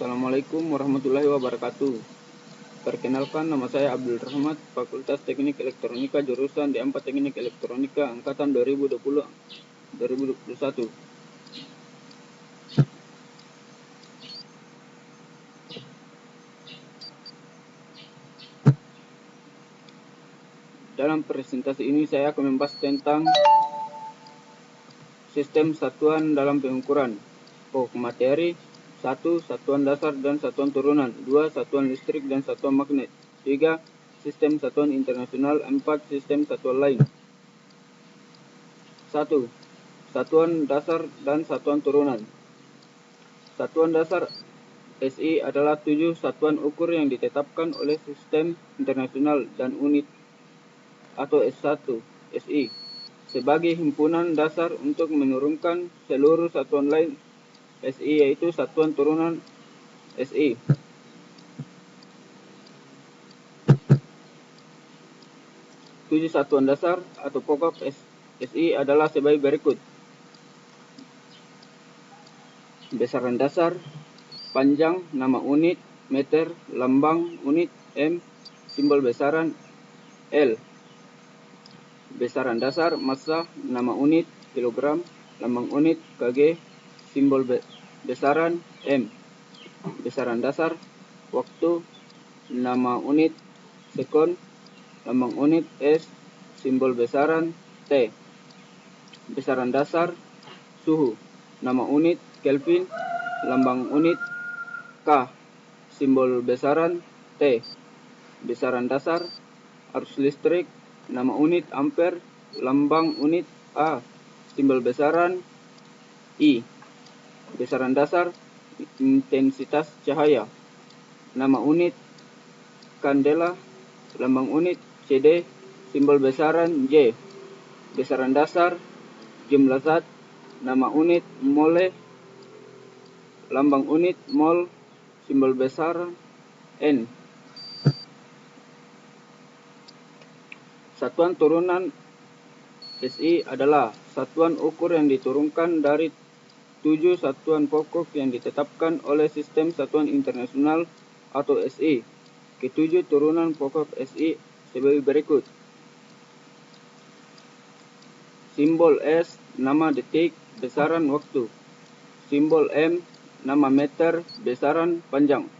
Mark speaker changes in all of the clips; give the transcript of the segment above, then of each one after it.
Speaker 1: Assalamualaikum warahmatullahi wabarakatuh. Perkenalkan, nama saya Abdul Rahmat, Fakultas Teknik Elektronika jurusan D4 Teknik Elektronika angkatan 2021. Dalam presentasi ini saya akan membahas tentang sistem satuan dalam pengukuran. Pokok materi: 1. Satuan dasar dan satuan turunan. 2. Satuan listrik dan satuan magnet. 3. Sistem satuan internasional. 4. Sistem satuan lain. 1. Satuan dasar dan satuan turunan. Satuan dasar SI adalah 7 satuan ukur yang ditetapkan oleh Sistem Internasional dan Unit atau S1 SI sebagai himpunan dasar untuk menurunkan seluruh satuan lain SI, yaitu satuan turunan SI. Tujuh satuan dasar atau pokok SI adalah sebagai berikut: besaran dasar, panjang, nama unit, meter, lambang unit M, simbol besaran L. Besaran dasar, massa, nama unit, kilogram, lambang unit kg, simbol besaran M. Besaran dasar, waktu, nama unit, sekon, lambang unit S, simbol besaran T. Besaran dasar, suhu, nama unit, Kelvin, lambang unit K, simbol besaran T. Besaran dasar, arus listrik, nama unit ampere, lambang unit A, simbol besaran I. Besaran dasar, intensitas cahaya, nama unit kandela, lambang unit CD, simbol besaran J. Besaran dasar, jumlah zat, nama unit mole, lambang unit mol, simbol besaran N. Satuan turunan SI adalah satuan ukur yang diturunkan dari 7 satuan pokok yang ditetapkan oleh Sistem Satuan Internasional atau SI. Ketujuh turunan pokok SI sebagai berikut: simbol S, nama detik, besaran waktu. Simbol M, nama meter, besaran panjang.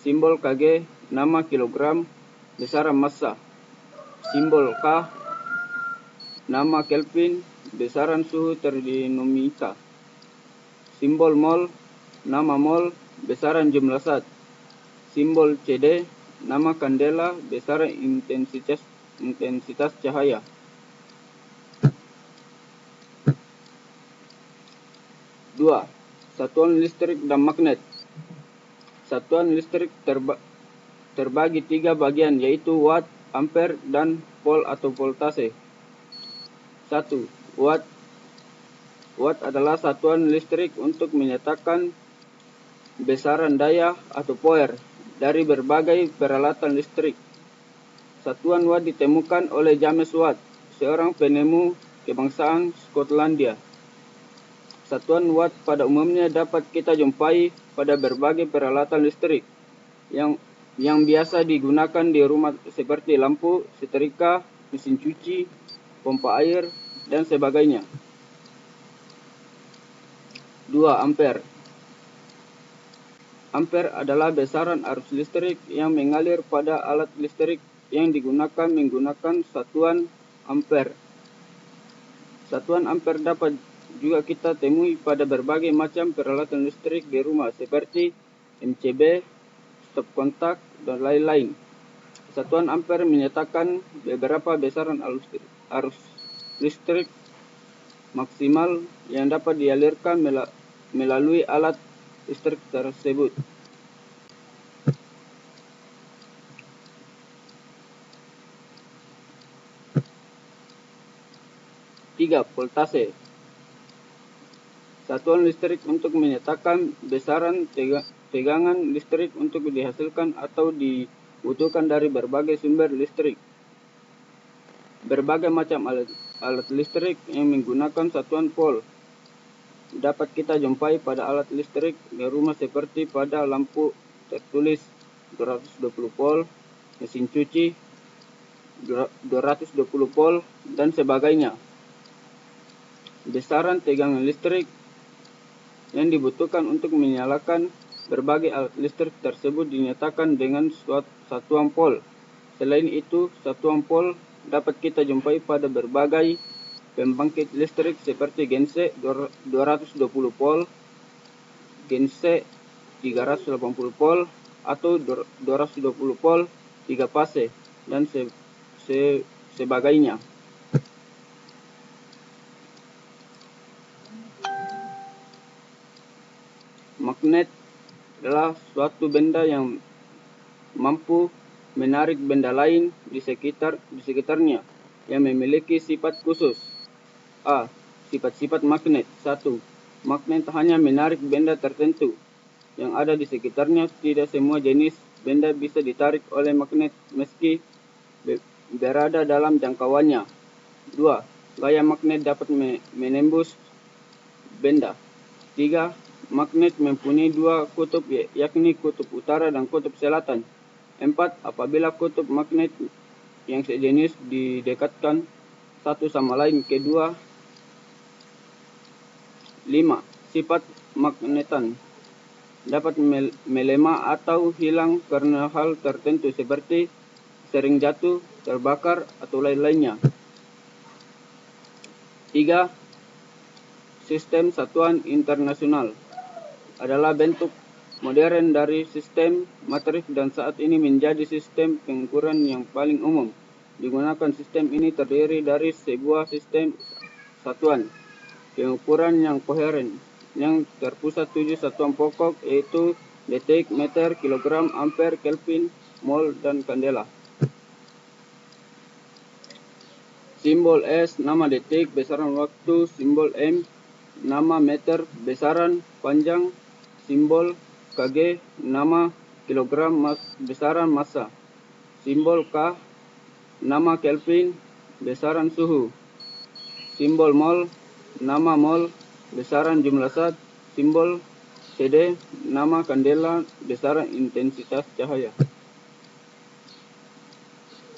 Speaker 1: Simbol kg, nama kilogram, besaran massa. Simbol K, nama Kelvin, besaran suhu termodinamika. Simbol mol, nama mol, besaran jumlah zat. Simbol CD, nama kandela, besaran intensitas cahaya. Dua, satuan listrik dan magnet. Satuan listrik terbagi 3 bagian, yaitu watt, ampere, dan volt atau voltase. 1. Watt. Watt adalah satuan listrik untuk menyatakan besaran daya atau power dari berbagai peralatan listrik. Satuan watt ditemukan oleh James Watt, seorang penemu kebangsaan Skotlandia. Satuan watt pada umumnya dapat kita jumpai pada berbagai peralatan listrik yang biasa digunakan di rumah seperti lampu, setrika, mesin cuci, pompa air, dan sebagainya. 2. Ampere. Ampere adalah besaran arus listrik yang mengalir pada alat listrik yang digunakan menggunakan satuan ampere. Satuan ampere dapat juga kita temui pada berbagai macam peralatan listrik di rumah seperti MCB, stop kontak, dan lain-lain. Satuan ampere menyatakan beberapa besaran arus listrik maksimal yang dapat dialirkan melalui alat listrik tersebut. 3. Voltase. Satuan listrik untuk menyatakan besaran tegangan listrik untuk dihasilkan atau dibutuhkan dari berbagai sumber listrik. Berbagai macam alat listrik yang menggunakan satuan volt. dapat kita jumpai pada alat listrik di rumah seperti pada lampu tertulis 220 volt, mesin cuci 220 volt, dan sebagainya. Besaran tegangan listrik yang dibutuhkan untuk menyalakan berbagai alat listrik tersebut dinyatakan dengan satuan volt. Selain itu, satuan volt dapat kita jumpai pada berbagai pembangkit listrik seperti genset 220 volt, genset 380 volt, atau 220 volt 3 fase, dan sebagainya. Magnet adalah suatu benda yang mampu menarik benda lain di sekitarnya yang memiliki sifat khusus. A. Sifat-sifat magnet. 1. Magnet hanya menarik benda tertentu yang ada di sekitarnya. Tidak semua jenis benda bisa ditarik oleh magnet meski berada dalam jangkauannya. 2. Gaya magnet dapat menembus benda. 3. Magnet mempunyai dua kutub, yakni kutub utara dan kutub selatan. 4. Apabila kutub magnet yang sejenis didekatkan satu sama lain. Kedua. 5. Sifat magnetan dapat melemah atau hilang karena hal tertentu seperti sering jatuh, terbakar, atau lain-lainnya. 3. Sistem satuan internasional adalah bentuk modern dari sistem matrix dan saat ini menjadi sistem pengukuran yang paling umum digunakan. Sistem ini terdiri dari sebuah sistem satuan pengukuran yang koheren yang terpusat 7 satuan pokok, yaitu detik, meter, kilogram, ampere, kelvin, mol, dan kandela. Simbol S nama detik, besaran waktu. Simbol M nama meter, besaran panjang. Simbol Kg nama kilogram, besaran massa. Simbol K nama Kelvin, besaran suhu. Simbol mol nama mol, besaran jumlah zat. Simbol CD nama kandela, besaran intensitas cahaya.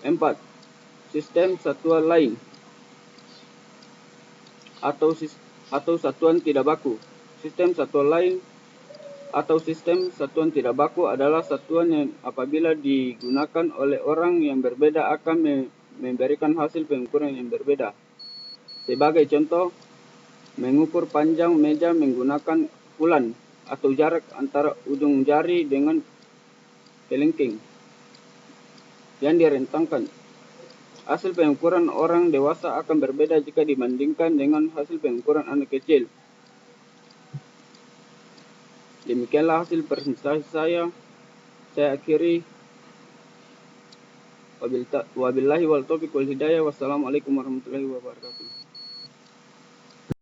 Speaker 1: 4. Sistem satuan lain atau satuan tidak baku. Sistem satuan lain atau sistem satuan tidak baku adalah satuan yang apabila digunakan oleh orang yang berbeda akan memberikan hasil pengukuran yang berbeda. Sebagai contoh, mengukur panjang meja menggunakan ulan atau jarak antara ujung jari dengan kelingking yang direntangkan. Hasil pengukuran orang dewasa akan berbeda jika dibandingkan dengan hasil pengukuran anak kecil. Demikianlah hasil presentasi saya. Saya akhiri. Wabillahi wal taufiq wal hidayah. Wassalamualaikum warahmatullahi wabarakatuh.